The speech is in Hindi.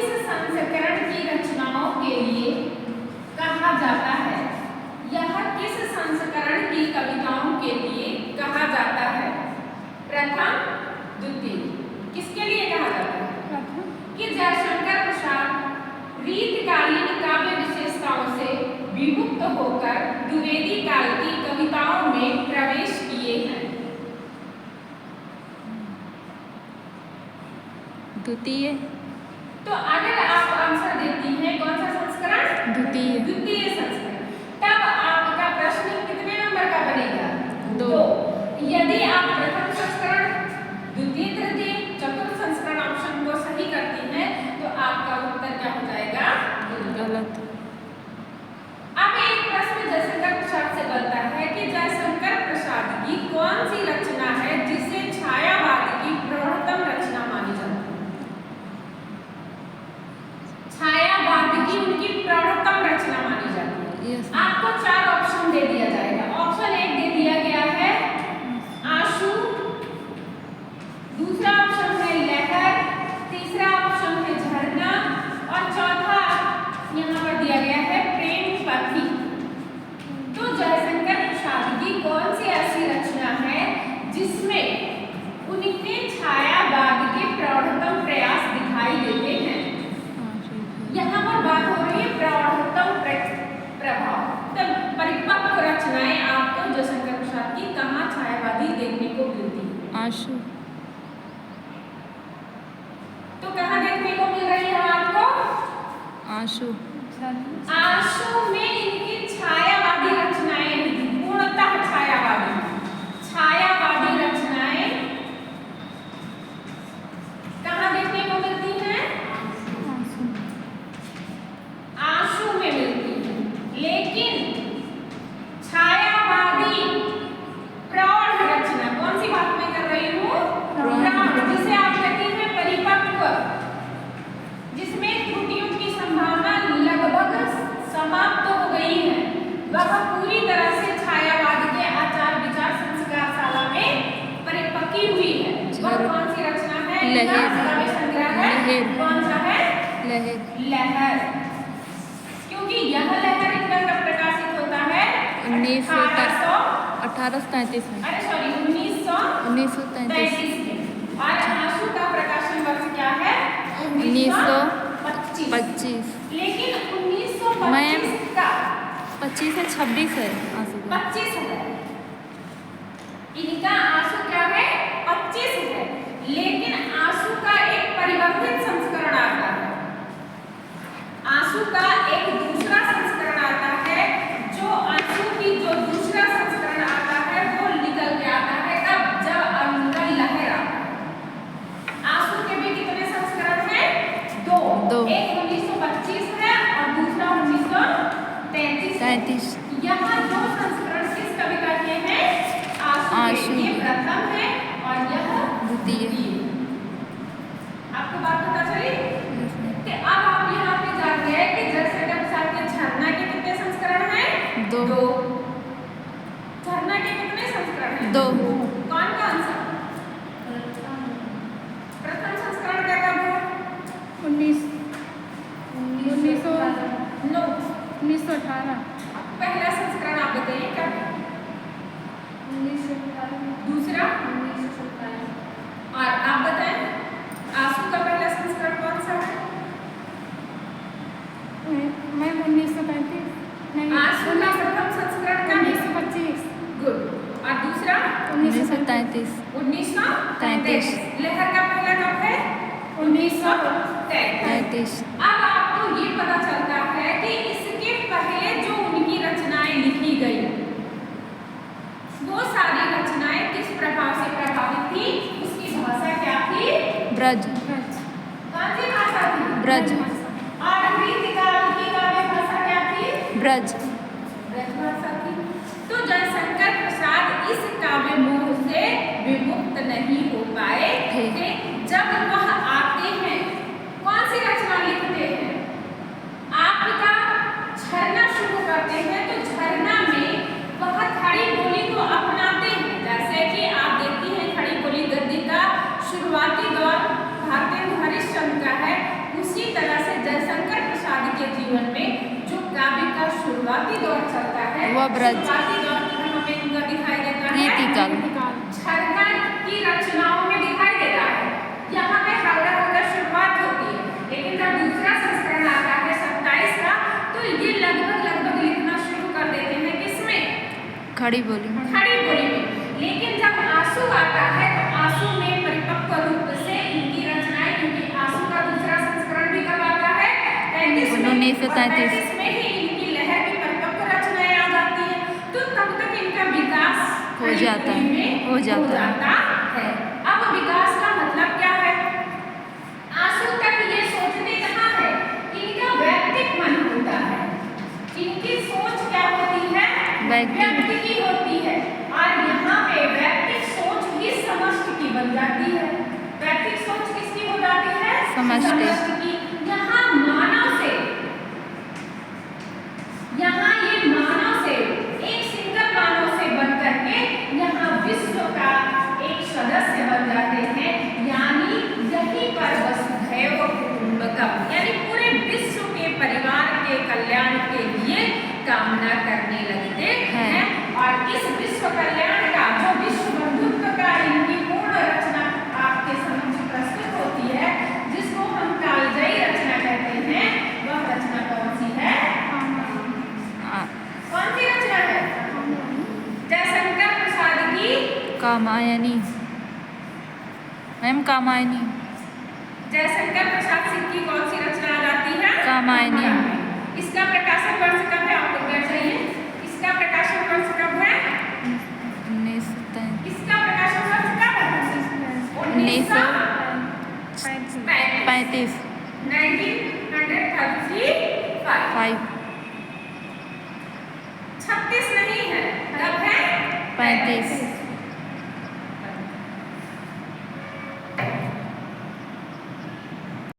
किस संस्करण की रचनाओं के लिए कहा जाता है? यह किस संस्करण की कविताओं के लिए कहा जाता है? प्रथम, द्वितीय। किसके लिए कहा जाता है? कि जयशंकर प्रसाद रीतकालीन काव्य विशेषताओं से विमुक्त होकर द्विवेदी काल की कविताओं में प्रवेश किए हैं। द्वितीय। तो अगर आप आंसर देती हैं कौन सा संस्करण? द्वितीय। द्वितीय संस्करण। तब आपका प्रश्न कितने नंबर का बनेगा? 2। यदि आप प्रथम संस्करण, द्वितीय, तृतीय, चतुर्थ संस्करण ऑप्शन को सही करती हैं तो आपका उत्तर क्या हो जाएगा? गलत। अब एक प्रश्न जयशंकर प्रसाद से बनता है कि जयशंकर प्रसाद की कौन सी रचना है जिसे छायावाद की प्रौढ़तम रचना मानी जाती है? छायावाद की उनकी प्रौढ़तम रचना मानी जाती है। आपको 4 ऑप्शन दे दिया जाएगा। ऑप्शन 1 दे दिया गया है आंसू, दूसरा ऑप्शन है लहर, तीसरा ऑप्शन है झरना और चौथा यहाँ पर दिया गया है प्रेम पथी। तो जयशंकर प्रसाद की कौन सी ऐसी रचना है जिसमें उनके छायावाद के प्रौढ़तम प्रयास दिखाई देते हैं? यहाँ पर बात हो रही है प्रौढ़तम प्रभाव। तब परिपक्व रचनाएं आपको जयशंकर प्रसाद की कहाँ छायावादी देखने को मिलती है? आंसू। तो कहाँ देखने को मिल रही है आपको? आंसू। आंसू में इनकी छायावादी रचनाएं, पूर्णतः छायावादी रचनाएं कहाँ देखने को मिलती हैं? आंसू में मिलती है। लेकिन छायावादी प्रौढ़ रचना, कौन सी बात मैं कर रही हूँ? प्रौढ़, जिसे आप कहती हैं परिपक्व, जिसमें त्रुटियों की संभावना लगभग समाप्त हो गई है, वह पूरी तरह से छायावाद के आचार विचार संस्कारशाला में परिपक्की हुई है। वह कौन सी रचना है? लहर। संग्रह है। कौन सा है? लहर। क्योंकि यह लहर इनका कब प्रकाशित होता है? 1833 में। अरे सॉरी 1933 में। और आंसू का प्रकाशन वर्ष क्या है? 1925। लेकिन 1925 का 25 से 26 है आंसू का। 25 है इनका। आंसू क्या है? 25 है। लेकिन आंसू का एक परिवर्तित संस्करण आता है। आंसू का एक दूसरा संस्करण आता है। जो आंसू की जो दूसरा संस्करण आता है वो निकल के आता है तब जब अंदर लहर आता है। आंसू के भी कितने संस्करण हैं? 2। एक 1925 है और दूसरा 1933। यहाँ 2 संस्करण किस कविता के हैं? आंसू। ये प्रथम है और यह द्वितीय। आपको बात पता चली? कि अब आप यहाँ पे जान गए कि जयशंकर प्रसाद के झरना के कितने संस्करण हैं? 2। झरना के कितने संस्करण हैं? 2। कौन सा? प्रथम संस्करण का कब है? 1918। पहला संस्करण आप बताइए कब है? 1918। दूसरा? 1927। और आप बताएं आंसू का पहला संस्करण कौन सा है? मैं 1935। नहीं, आंसू का प्रथम संस्करण कब है? 1925। गुड। और दूसरा? 1933। 1933। लहर का पहला कब है? 1933। अब आपको ये पता चलता है कि इसके पहले जो उनकी रचनाएं लिखी गई वो सारी रचनाएं किस प्रभाव से प्रभावित थी? उसकी भाषा क्या थी? ब्रज। कौन सी भाषा थी? ब्रज। और रीतिकाल की काव्य भाषा क्या थी? ब्रज। ब्रज भाषा थी। तो जयशंकर प्रसाद इस काव्य मोह से विमुक्त नहीं हो पाए थे। जब वह आते हैं, कौन सी रचना लिखते हैं? आपका झरना शुरू करते हैं तो झरना में वह खड़ी बोली को अपनाते हैं। जैसे कि आप देखती हैं खड़ी बोली गद्य का शुरुआती दौर भारतेंदु हरिश्चंद्र का है, उसी तरह ब्रज। शुरुआती दौर की हमें इनका दिखाई देता है रीतिकाल। झरना की रचनाओं में दिखाई देता है। यहाँ पे हल्का हल्का शुरुआत होती है, लेकिन जब दूसरा संस्करण आता है 27 का, तो ये लगभग लिखना शुरू कर देते हैं किसमें? खड़ी बोली में। खड़ी बोली में। लेकिन जब आंसू आता है तो आंसू में परिपक्व रूप से इनकी रचनाएं, क्योंकि आंसू का दूसरा संस्करण भी कब आता है? 33 में। 1933 में ही इनकी लहर की परिपक्व रचनाएं आ जाती है, तो तब तक इनका विकास हो जाता है। हो जाता है। अब विकास का मतलब क्या है? आंसू तक ये सोचते कहाँ है? इनका वैयक्तिक मन होता है। इनकी सोच क्या होती है? व्यक्ति की होती है। और यहाँ पे वैयक्तिक सोच ही समष्टि की बन जाती है। वैयक्तिक सोच किसकी हो जाती है? समष्टि की। यहाँ ये मानव से एक सिंगल मानव से बन करके यहाँ विश्व का एक सदस्य बन जाते हैं। यानी यहीं पर वसुधैव कुटुंबकम, यानी पूरे विश्व के परिवार के कल्याण के लिए कामना करने लगते हैं। और इस विश्व कल्याण का, जो विश्व बंधुत्व का इनकी पूर्ण रचना आपके समक्ष प्रस्तुत होती है, जिसको हम कालजयी रचना कहते हैं, वह रचना कौन सी है? कौन सी रचना है? जयशंकर प्रसाद की कामायनी। मैम कामायनी। जयशंकर प्रसाद सिंह की कौन सी रचना आ जाती है? कामायनी। इसका प्रकाशन वर्ष कब है? आप लोग बैठ जाइए। इसका प्रकाशन वर्ष कब है? 1935। इसका प्रकाशन वर्ष कब है? 1935। 1935। 36 नहीं है, कब है? 35।